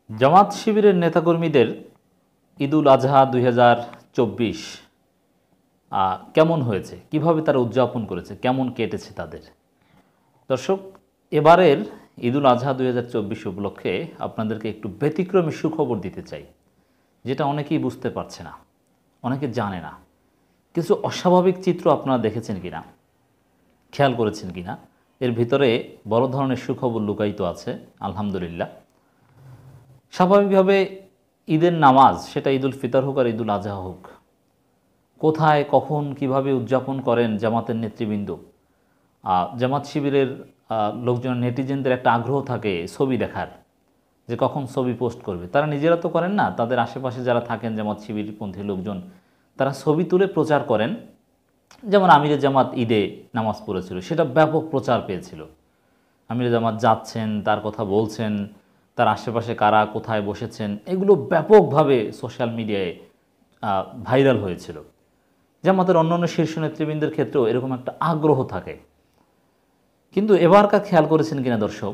জামাত শিবিরের নেতাকর্মীদের ঈদুল আজহা ২০২৪ কেমন হয়েছে, কিভাবে তারা উদযাপন করেছে, কেমন কেটেছে তাদের। দর্শক, এবারের ঈদুল আজহা ২০২৪ উপলক্ষে আপনাদেরকে একটু ব্যতিক্রমী সুখবর দিতে চাই, যেটা অনেকেই বুঝতে পারছে না, অনেকে জানে না। কিছু অস্বাভাবিক চিত্র আপনারা দেখেছেন কিনা, খেয়াল করেছেন কিনা, এর ভিতরে বড় ধরনের সুখবর লুকায়িত আছে। আলহামদুলিল্লাহ, স্বাভাবিকভাবে ঈদের নামাজ, সেটা ঈদুল ফিতর হোক আর ঈদুল আজহা হোক, কোথায় কখন কিভাবে উদযাপন করেন জামাতের নেতৃবৃন্দ। জামাত শিবিরের লোকজন, নেটিজেনদের একটা আগ্রহ থাকে ছবি দেখার, যে কখন ছবি পোস্ট করবে। তারা নিজেরা তো করেন না, তাদের আশেপাশে যারা থাকেন জামাত শিবিরপন্থী লোকজন, তারা ছবি তুলে প্রচার করেন। যেমন আমিরে জামাত ঈদে নামাজ পড়েছিল, সেটা ব্যাপক প্রচার পেয়েছিল। আমিরে জামাত যাচ্ছেন, তার কথা বলছেন, তার আশেপাশে কারা কোথায় বসেছেন, এগুলো ব্যাপকভাবে সোশ্যাল মিডিয়ায় ভাইরাল হয়েছিল। জামাতের অন্যান্য শীর্ষ নেতৃবৃন্দের ক্ষেত্রেও এরকম একটা আগ্রহ থাকে। কিন্তু এবারকার খেয়াল করেছেন কিনা দর্শক,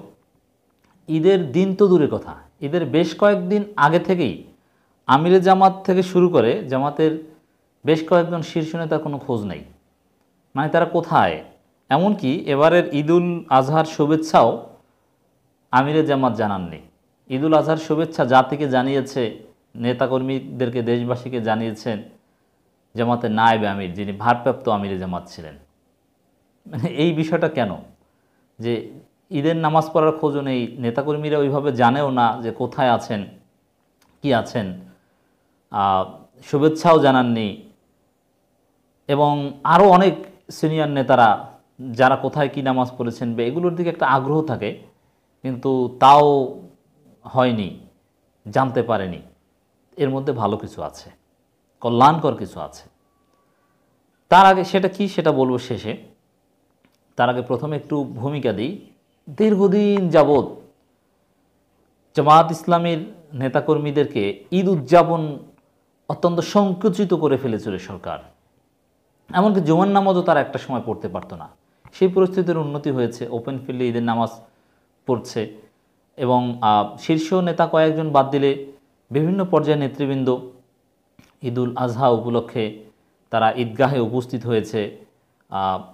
ঈদের দিন তো দূরের কথা, ঈদের বেশ কয়েকদিন আগে থেকেই আমিরে জামাত থেকে শুরু করে জামাতের বেশ কয়েকজন শীর্ষ নেতার কোনো খোঁজ নেই। মানে তারা কোথায়, এমনকি এবারের ঈদুল আজহার শুভেচ্ছাও আমিরে জামাত জানাননি। ঈদুল আজহার শুভেচ্ছা জাতিকে জানিয়েছে, নেতাকর্মীদেরকে, দেশবাসীকে জানিয়েছেন জামাতের নায়েবে আমির, যিনি ভারপ্রাপ্ত আমিরে জামাত ছিলেন। মানে এই বিষয়টা কেন, যে ঈদের নামাজ পড়ার খোঁজও নেই, নেতাকর্মীরা ওইভাবে জানেও না যে কোথায় আছেন, কি আছেন, শুভেচ্ছাও জানাননি। এবং আরও অনেক সিনিয়র নেতারা যারা কোথায় কি নামাজ পড়েছেন বা এগুলোর দিকে একটা আগ্রহ থাকে, কিন্তু তাও হয়নি, জানতে পারেনি। এর মধ্যে ভালো কিছু আছে, কল্যাণকর কিছু আছে। তার আগে সেটা কি, সেটা বলবো শেষে। তার আগে প্রথমে একটু ভূমিকা দিই। দীর্ঘদিন যাবৎ জামাত ইসলামীর নেতাকর্মীদেরকে ঈদ উদযাপন অত্যন্ত সংকুচিত করে ফেলেছিল সরকার। এমনকি জুমার নামাজও তারা একটা সময় পড়তে পারতো না। সেই পরিস্থিতির উন্নতি হয়েছে, ওপেন ফিল্ডে ঈদের নামাজ পড়ছে। এবং শীর্ষ নেতা কয়েকজন বাদ দিলে বিভিন্ন পর্যায়ের নেতৃবৃন্দ ঈদুল আজহা উপলক্ষে তারা ঈদগাহে উপস্থিত হয়েছে,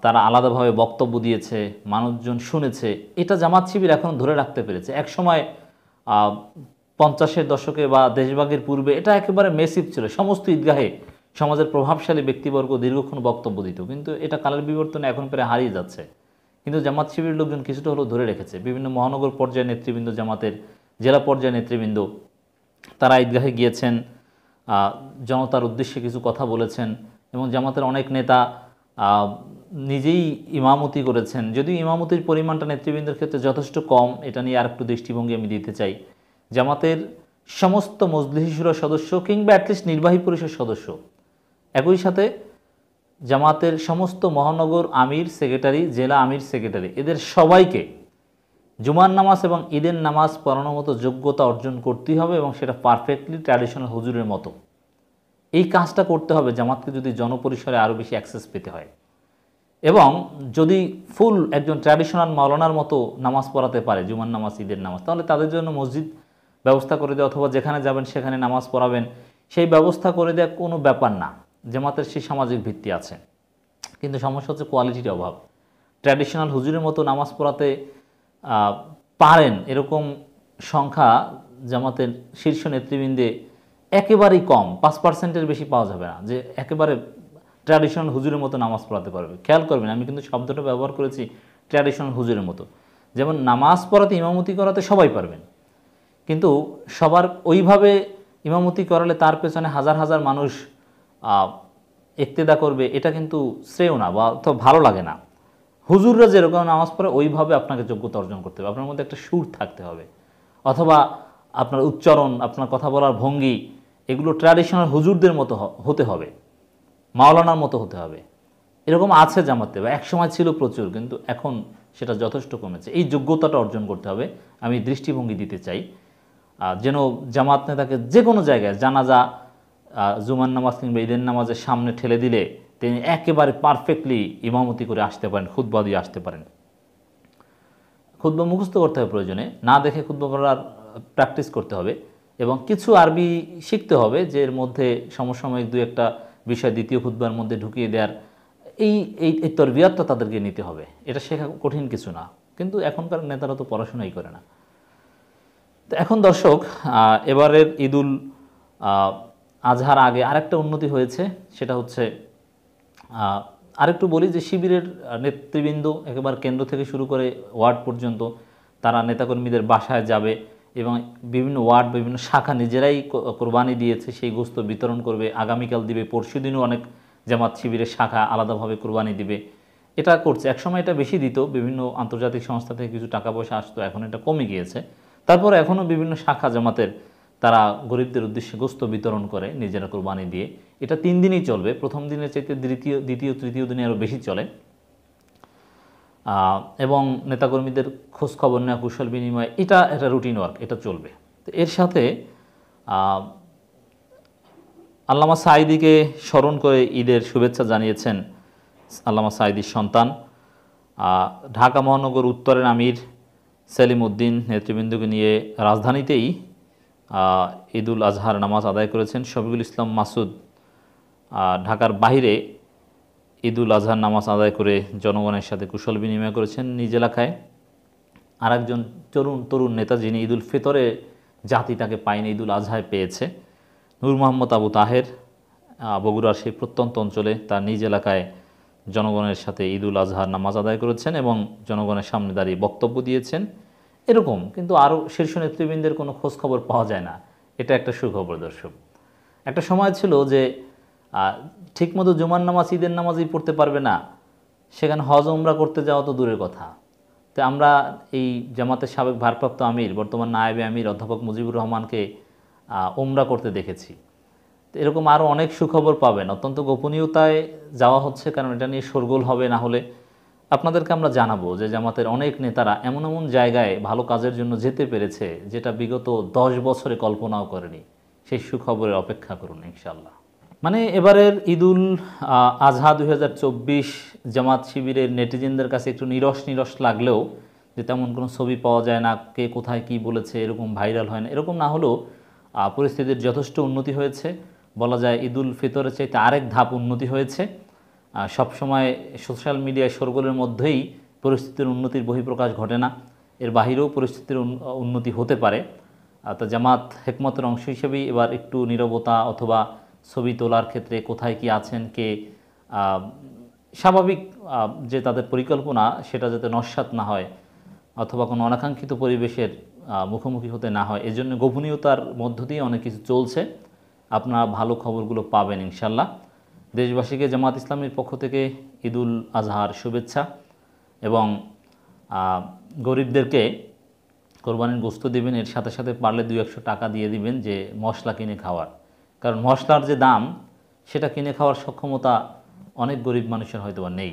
তারা আলাদাভাবে বক্তব্য দিয়েছে, মানুষজন শুনেছে। এটা জামাত শিবির এখন ধরে রাখতে পেরেছে। এক সময় 50-এর দশকে বা দেশভাগের পূর্বে এটা একেবারে মেসিভ ছিল, সমস্ত ঈদগাহে সমাজের প্রভাবশালী ব্যক্তিবর্গ দীর্ঘক্ষণ বক্তব্য দিত। কিন্তু এটা কালের বিবর্তনে এখন প্রায় হারিয়ে যাচ্ছে। কিন্তু জামাত শিবিরের লোকজন কিছুটা হলেও ধরে রেখেছে। বিভিন্ন মহানগর পর্যায়ের নেতৃবৃন্দ, জামাতের জেলা পর্যায়ের নেতৃবৃন্দ, তারা ঈদগাহে গিয়েছেন, জনতার উদ্দেশ্যে কিছু কথা বলেছেন। এবং জামাতের অনেক নেতা নিজেই ইমামতি করেছেন, যদিও ইমামতির পরিমাণটা নেতৃবৃন্দের ক্ষেত্রে যথেষ্ট কম। এটা নিয়ে আরেকটু দৃষ্টিভঙ্গি আমি দিতে চাই। জামাতের সমস্ত মজলিস শুরার সদস্য কিংবা অ্যাটলিস্ট নির্বাহী পরিষদ সদস্য, একই সাথে জামাতের সমস্ত মহানগর আমির, সেক্রেটারি, জেলা আমির, সেক্রেটারি, এদের সবাইকে জুমার নামাজ এবং ঈদের নামাজ পড়ানোর মতো যোগ্যতা অর্জন করতেই হবে, এবং সেটা পারফেক্টলি ট্র্যাডিশনাল হুজুরের মতো। এই কাজটা করতে হবে জামাতকে যদি জনপরিসরে আরও বেশি অ্যাক্সেস পেতে হয়। এবং যদি ফুল একজন ট্র্যাডিশনাল মাওলানার মতো নামাজ পড়াতে পারে, জুমার নামাজ, ঈদের নামাজ, তাহলে তাদের জন্য মসজিদ ব্যবস্থা করে দেয়, অথবা যেখানে যাবেন সেখানে নামাজ পড়াবেন, সেই ব্যবস্থা করে দেওয়া কোনো ব্যাপার না। জামাতের সেই সামাজিক ভিত্তি আছে। কিন্তু সমস্যা হচ্ছে কোয়ালিটির অভাব। ট্র্যাডিশনাল হুজুরের মতো নামাজ পড়াতে পারেন এরকম সংখ্যা জামাতের শীর্ষ নেতৃবৃন্দে একেবারেই কম, 5%-এর বেশি পাওয়া যাবে না যে একেবারে ট্র্যাডিশনাল হুজুরের মতো নামাজ পড়াতে পারবে। খেয়াল করবেন, আমি কিন্তু শব্দটা ব্যবহার করেছি ট্র্যাডিশনাল হুজুরের মতো। যেমন নামাজ পড়াতে, ইমামতি করাতে সবাই পারবেন, কিন্তু সবার ওইভাবে ইমামতি করালে তার পেছনে হাজার হাজার মানুষ ইক্তেদা করবে, এটা কিন্তু শ্রেয় না বা তো ভালো লাগে না। হুজুররা যেরকম নামাজ পড়ে ওইভাবে আপনাকে যোগ্যতা অর্জন করতে হবে। আপনার মধ্যে একটা সুর থাকতে হবে, অথবা আপনার উচ্চারণ, আপনার কথা বলার ভঙ্গি, এগুলো ট্র্যাডিশনাল হুজুরদের মতো হতে হবে, মাওলানার মতো হতে হবে। এরকম আছে জামাতে, বা একসময় ছিল প্রচুর, কিন্তু এখন সেটা যথেষ্ট কমেছে। এই যোগ্যতাটা অর্জন করতে হবে। আমি দৃষ্টিভঙ্গি দিতে চাই যেন জামাত নেতাকে যে কোনো জায়গায় জানাজা, জুমার নামাজ কিংবা ঈদের নামাজের সামনে ঠেলে দিলে তিনি একেবারে পারফেক্টলি ইমামতি করে আসতে পারেন, খুতবা দিয়ে আসতে পারেন। খুতবা মুখস্থ করতে হবে প্রয়োজনে, না দেখে খুতবা পড়ার প্র্যাকটিস করতে হবে এবং কিছু আরবি শিখতে হবে, যে এর মধ্যে সমসাময়িক দু একটা বিষয় দ্বিতীয় খুতবার মধ্যে ঢুকিয়ে দেওয়ার এই এই এই তরবিয়াতটা তাদেরকে নিতে হবে। এটা শেখা কঠিন কিছু না, কিন্তু এখনকার নেতারা তো পড়াশোনাই করে না। তো এখন দর্শক, এবারের ঈদুল আজহার আগে আরেকটা উন্নতি হয়েছে, সেটা হচ্ছে আরেকটু বলি যে শিবিরের নেতৃবৃন্দ একেবারে কেন্দ্র থেকে শুরু করে ওয়ার্ড পর্যন্ত তারা নেতাকর্মীদের বাসায় যাবে এবং বিভিন্ন ওয়ার্ড বিভিন্ন শাখা নিজেরাই কোরবানি দিয়েছে সেই গোস্ত বিতরণ করবে, আগামীকাল দিবে, পরশু দিনও অনেক জামাত শিবিরের শাখা আলাদাভাবে কোরবানি দিবে। এটা করছে। একসময় এটা বেশি দিত, বিভিন্ন আন্তর্জাতিক সংস্থা থেকে কিছু টাকা পয়সা আসতো, এখন এটা কমে গিয়েছে। তারপরে এখনও বিভিন্ন শাখা জামাতের তারা গরিবদের উদ্দেশ্যে গোস্ত বিতরণ করে নিজেরা কোরবানি দিয়ে। এটা 3 দিনই চলবে, প্রথম দিনের চাইতে দ্বিতীয় তৃতীয় দিনে আরও বেশি চলে। এবং নেতাকর্মীদের খোঁজ খবর নেওয়া, কুশল বিনিময়, এটা রুটিন ওয়ার্ক, এটা চলবে। তো এর সাথে আল্লামা সাঈদীকে স্মরণ করে ঈদের শুভেচ্ছা জানিয়েছেন আল্লামা সাঈদীর সন্তান ঢাকা মহানগর উত্তরের আমির সেলিম উদ্দিন নেতৃবৃন্দকে নিয়ে রাজধানীতেই ঈদুল আজহার নামাজ আদায় করেছেন। শফিকুল ইসলাম মাসুদ ঢাকার বাইরে ঈদুল আজহার নামাজ আদায় করে জনগণের সাথে কুশল বিনিময় করেছেন নিজ এলাকায়। আরেকজন তরুণ নেতা যিনি ঈদুল ফিতরে জাতি তাকে পায়নি, ঈদুল আজহায় পেয়েছে, নূর মোহাম্মদ আবু তাহের বগুড়ার সেই প্রত্যন্ত অঞ্চলে তার নিজ এলাকায় জনগণের সাথে ঈদুল আজহার নামাজ আদায় করেছেন এবং জনগণের সামনে দাঁড়িয়ে বক্তব্য দিয়েছেন। এরকম কিন্তু আরও শীর্ষ নেতৃবৃন্দের কোনো খোঁজ খবর পাওয়া যায় না। এটা একটা সুখবর দর্শক। একটা সময় ছিল যে ঠিকমতো জুমার নামাজ ঈদের নামাজই পড়তে পারবে না, সেখানে হজ উমরা করতে যাওয়া তো দূরের কথা। তো আমরা এই জামাতের সাবেক ভারপ্রাপ্ত আমির বর্তমান নায়েবে আমির অধ্যাপক মুজিবুর রহমানকে উমরা করতে দেখেছি। তো এরকম আরও অনেক সুখবর পাবেন। অত্যন্ত গোপনীয়তায় যাওয়া হচ্ছে, কারণ এটা নিয়ে শোরগোল হবে, না হলে আপনাদেরকে আমরা জানাবো যে জামাতের অনেক নেতারা এমন এমন জায়গায় ভালো কাজের জন্য যেতে পেরেছে যেটা বিগত 10 বছরে কল্পনাও করেনি। সেই সুখবরের অপেক্ষা করুন ইনশাল্লাহ। মানে এবারের ঈদুল আজহা 2024 জামাত শিবিরের নেটিজেনদের কাছে একটু নিরস লাগলেও যে তেমন কোনো ছবি পাওয়া যায় না, কে কোথায় কি বলেছে, এরকম ভাইরাল হয় না, এরকম না হলেও পরিস্থিতির যথেষ্ট উন্নতি হয়েছে। বলা যায় ঈদুল ফিতরের চাইতে আরেক ধাপ উন্নতি হয়েছে। সবসময় সোশ্যাল মিডিয়ায় শোরগোলের মধ্যেই পরিস্থিতির উন্নতির বহিঃপ্রকাশ ঘটে না, এর বাহিরেও পরিস্থিতির উন্নতি হতে পারে। তো জামাত হেকমতের অংশ হিসেবেই এবার একটু নীরবতা অথবা ছবি তোলার ক্ষেত্রে কোথায় কি আছেন, কে স্বাভাবিক যে তাদের পরিকল্পনা সেটা যাতে নস্যাৎ না হয় অথবা কোনো অনাকাঙ্ক্ষিত পরিবেশের মুখোমুখি হতে না হয়, এজন্য গোপনীয়তার মধ্য দিয়ে অনেক কিছু চলছে। আপনারা ভালো খবরগুলো পাবেন ইনশাল্লাহ। দেশবাসীকে জামাত ইসলামীর পক্ষ থেকে ঈদুল আজহার শুভেচ্ছা এবং গরিবদেরকে কোরবানির গোশত দিবেন, এর সাথে সাথে পারলে 200 টাকা দিয়ে দিবেন যে মশলা কিনে খাওয়ার, কারণ মশলার যে দাম সেটা কিনে খাওয়ার সক্ষমতা অনেক গরিব মানুষের হয়তো বা নেই।